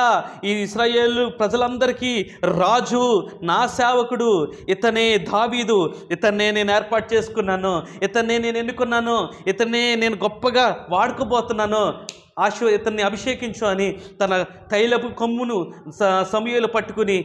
ఈ ఇశ్రాయేలు ప్రజలందరికీ రాజు, నా సేవకుడు, ఇతనే దావీదు. ఇతన్నే నేను ఏర్పాటు చేసుకున్నాను, ఇతన్నే నేను ఎన్నుకున్నాను, ఇతన్నే నేను గొప్పగా వాడుకోబోతున్నాను, ఇతన్ని అభిషేకించు అని తన తైలపు కొమ్మును సమూయేలు పట్టుకుని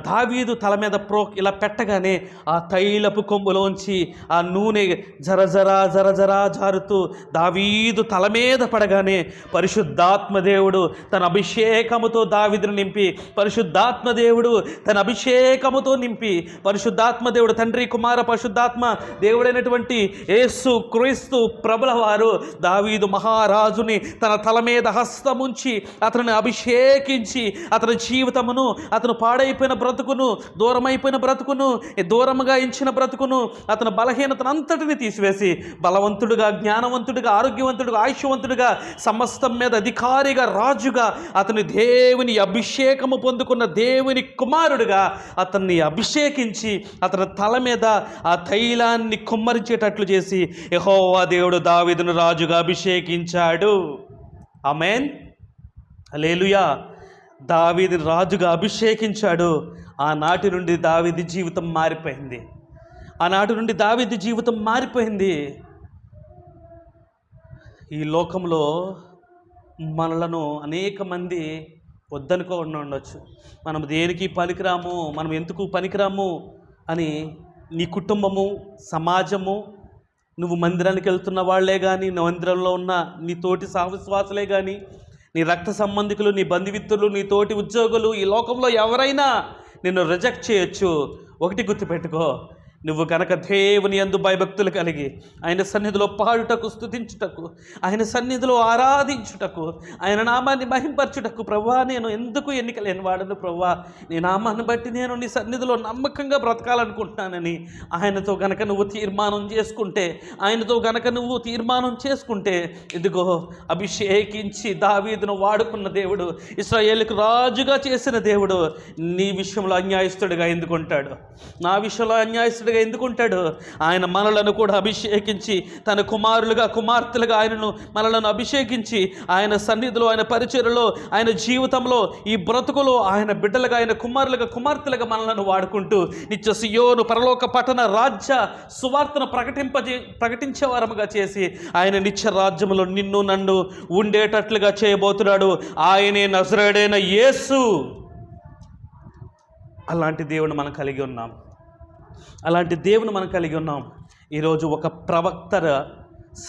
దావీదు తల మీద ఇలా పెట్టగానే ఆ తైలపు కొమ్ములోంచి ఆ నూనె జరజరా జారుతూ దావీదు తల మీద పడగానే పరిశుద్ధాత్మదేవుడు తన అభిషేకముతో దావీదును నింపి, పరిశుద్ధాత్మదేవుడు తండ్రి, కుమార, పరిశుద్ధాత్మ దేవుడైనటువంటి యేసు క్రీస్తు ప్రభుల వారు దావీదు మహారాజుని తన తల మీద హస్తముంచి అతను అభిషేకించి అతని జీవితమును, అతను పాడైపోయిన బ్రతుకును, దూరమైపోయిన బ్రతుకును, దూరముగా ఇచ్చిన బ్రతుకును, అతని బలహీనతను అంతటిని తీసివేసి బలవంతుడుగా, జ్ఞానవంతుడిగా, ఆరోగ్యవంతుడిగా, ఆయుష్యవంతుడిగా, సమస్తం మీద అధికారిగా, రాజుగా, అతని దేవుని అభిషేకము పొందుకున్న దేవుని కుమారుడిగా అతన్ని అభిషేకించి అతని తల మీద ఆ తైలాన్ని కుమ్మరించేటట్లు చేసి యెహోవా దేవుడు దావీదును రాజుగా అభిషేకించాడు. ఆమేన్. హల్లెలూయా. దావీదుని రాజుగా అభిషేకించాడు. ఆనాటి నుండి దావీదు జీవితం మారిపోయింది. ఆనాటి నుండి దావీదు జీవితం మారిపోయింది. ఈ లోకంలో మనలను అనేక మంది వద్దనుకో ఉండొచ్చు. మనం దేనికి పనికిరాము, మనం ఎందుకు పనికిరాము అని నీ కుటుంబము, సమాజము, నువ్వు మందిరానికి వెళ్తున్న వాళ్ళే కానీ, మందిరంలో ఉన్న నీ తోటి సహవిశ్వాసులే కానీ, నీ రక్త సంబంధికులు, నీ బంధుమిత్రులు, నీ తోటి ఉద్యోగులు, ఈ లోకంలో ఎవరైనా నిన్ను రిజెక్ట్ చేయొచ్చు. ఒకటి గుర్తుపెట్టుకో, నువ్వు కనుక దేవుని యందు భయభక్తులు కలిగి ఆయన సన్నిధిలో పాడుటకు, స్తుతించుటకు, ఆయన సన్నిధిలో ఆరాధించుటకు, ఆయన నామాన్ని మహింపరచుటకు, ప్రభువా నేను ఎందుకు ఎన్నిక లేని వాడను ప్రభువా, నీ నామాన్ని బట్టి నేను నీ సన్నిధిలో నమ్మకంగా బ్రతకాలనుకుంటున్నానని ఆయనతో గనక నువ్వు తీర్మానం చేసుకుంటే ఇదిగో అభిషేకించి దావీదును వాడుకున్న దేవుడు, ఇశ్రాయేలుకు రాజుగా చేసిన దేవుడు నీ విషయంలో అన్యాయస్తుడిగా ఎందుకుంటాడు? నా విషయంలో అన్యాయస్తుడు ఎందుకుంటాడు? ఆయన మనలను కూడా అభిషేకించి తన కుమారులుగా, కుమార్తెలుగా మనలను అభిషేకించి ఆయన సన్నిధిలో, ఆయన పరిచర్యలో, ఆయన జీవితంలో, ఈ బ్రతుకులో ఆయన బిడ్డలుగా, ఆయన కుమారులుగా, కుమార్తెలుగా మనలను వాడుకుంటూ నిత్య సియోను పరలోక పట్టణ రాజ్య సువార్తను ప్రకటించే వారముగా చేసి ఆయన నిత్య రాజ్యములో నిన్ను నన్ను ఉండేటట్లుగా చేయబోతున్నాడు. ఆయనే నజరేయుడైన యేసు. అలాంటి దేవుని మనం కలిగి ఉన్నాం. ఈరోజు ఒక ప్రవక్త,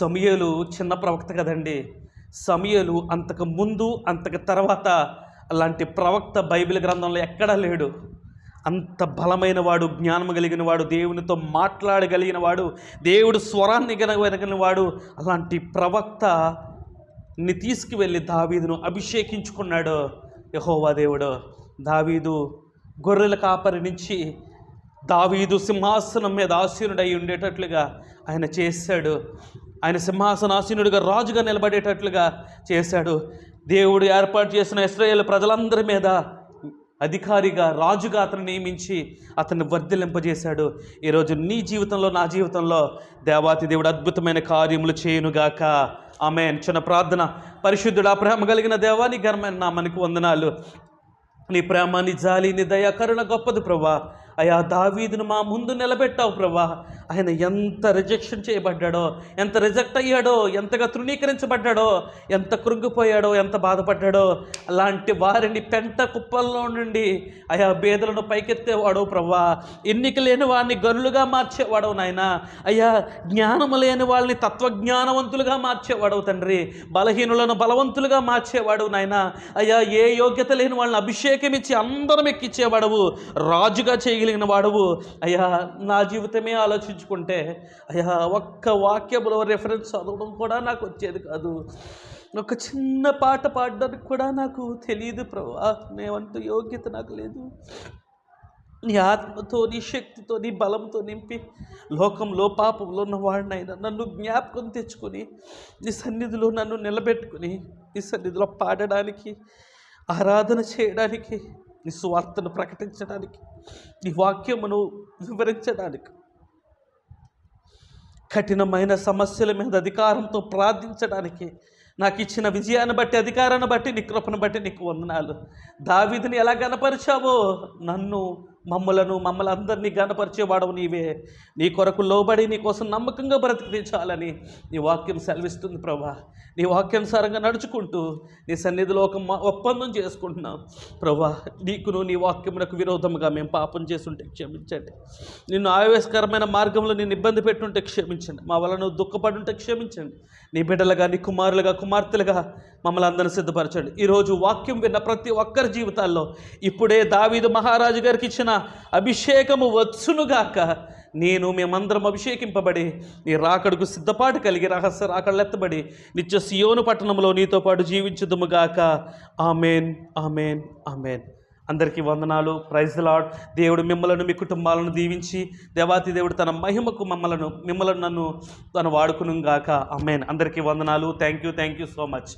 సమూయేలు చిన్న ప్రవక్త కదండి. సమూయేలు అంతకు ముందు, అంతకు తర్వాత అలాంటి ప్రవక్త బైబిల్ గ్రంథంలో ఎక్కడా లేడు. అంత బలమైన వాడు, జ్ఞానం కలిగిన వాడు, దేవునితో మాట్లాడగలిగిన వాడు, దేవుడు స్వరాన్ని వినగలిగిన వాడు. అలాంటి ప్రవక్తని తీసుకువెళ్ళి దావీదును అభిషేకించుకున్నాడు యెహోవా దేవుడు. దావీదు గొర్రెల కాపరి నుంచి దావీదు సింహాసనం మీద ఆసీనుడై ఉండేటట్లుగా ఆయన చేశాడు. ఆయన సింహాసనాసీనుడిగా రాజుగా నిలబడేటట్లుగా చేశాడు. దేవుడు ఏర్పాటు చేసిన ఇశ్రాయేలు ప్రజలందరి మీద అధికారిగా, రాజుగా అతను నియమించి అతన్ని వర్ధిల్లింపజేశాడు. ఈరోజు నీ జీవితంలో, నా జీవితంలో దేవాతి దేవుడు అద్భుతమైన కార్యములు చేయునుగాక. ఆమేన్. చిన్న ప్రార్థన. పరిశుద్ధుడా, ప్రేమ కలిగిన దేవా, నీ ఘనమైన నామానికి వందనాలు. నీ ప్రేమ, నీ జాలి, నీ దయ, కరుణ గొప్పది ప్రభా. అయా దావీదును మా ముందు నిలబెట్టావు ప్రభా. ఆయన ఎంత రిజెక్షన్ చేయబడ్డాడో, ఎంత రిజెక్ట్ అయ్యాడో, ఎంతగా తృణీకరించబడ్డాడో, ఎంత కృంగిపోయాడో, ఎంత బాధపడ్డాడో, అలాంటి వారిని పెంట కుప్పల్లో నుండి అయా బేదలను పైకెత్తేవాడు ప్రభా. ఎన్నిక లేని వారిని గనులుగా మార్చేవాడవు నాయన. అయ్యా జ్ఞానము లేని వాళ్ళని తత్వజ్ఞానవంతులుగా మార్చేవాడవు తండ్రి. బలహీనులను బలవంతులుగా మార్చేవాడు నాయన. అయ్యా ఏ యోగ్యత లేని వాళ్ళని అభిషేకం ఇచ్చి అందరం ఎక్కించేవాడవు, రాజుగా చేయగలిగిన వాడవు. అయ్యా నా జీవితమే ఆలోచించుకుంటే అయ్యా ఒక్క వాక్యములో రెఫరెన్స్ చదవడం కూడా నాకు వచ్చేది కాదు. ఒక చిన్న పాట పాడడానికి కూడా నాకు తెలియదు ప్రభా. నేనంటూ యోగ్యత నాకు లేదు. నీ ఆత్మతో, నీ శక్తితో, నీ బలంతో నింపి లోకంలో, పాపంలో ఉన్న వాడినైనా నన్ను జ్ఞాపకం తెచ్చుకొని నీ సన్నిధిలో నన్ను నిలబెట్టుకుని నీ సన్నిధిలో పాడడానికి, ఆరాధన చేయడానికి, నీ సువార్తను ప్రకటించడానికి, నీ వాక్యమును వివరించడానికి, కఠినమైన సమస్యల మీద అధికారంతో ప్రార్థించడానికి, నాకు ఇచ్చిన విజయాన్ని బట్టి, అధికారాన్ని బట్టి, నీ కృపను బట్టి నీకు వందనాలు. దావీదుని ఎలా గనపరిచావో మమ్మల్ని అందరినీ గనపరిచేవాడవు నీవే. నీ కొరకు లోబడి నీ కోసం నమ్మకంగా బ్రతికించాలని నీ వాక్యం సెలవిస్తుంది ప్రభా. నీ వాక్యానుసారంగా నడుచుకుంటూ నీ సన్నిధిలో ఒక ఒప్పందం చేసుకుంటున్నాం ప్రభా. నీకును నీ వాక్యమునకు విరోధముగా మేము పాపం చేస్తుంటే క్షమించండి. నిన్ను ఆవేశకరమైన మార్గంలో నేను ఇబ్బంది పెట్టుంటే క్షమించండి. మా వల్ల నువ్వు దుఃఖపడుంటే క్షమించండి. నీ బిడ్డలుగా, నీ కుమారులుగా, కుమార్తెలుగా మమ్మల్ని అందరిని సిద్ధపరచండి. ఈరోజు వాక్యం విన్న ప్రతి ఒక్కరి జీవితాల్లో ఇప్పుడే దావీదు మహారాజు గారికి ఇచ్చిన అభిషేకము వచ్చునుగాక. మేమందరం అభిషేకింపబడి నీ రాకడకు సిద్ధపాటు కలిగి రహస్య రాకడలెత్తబడి నిత్య సియోను పట్టణంలో నీతో పాటు జీవించుదుముగాక. Amen, amen, amen. అందరికీ వందనాలు. Praise the lord. దేవుడు మిమ్మలను, మీ కుటుంబాలను దీవించి దేవాతి దేవుడు తన మహిమకు మిమ్మలను నన్ను తను వాడుకునుగాక. ఆమెన్. అందరికీ వందనాలు. Thank you so much.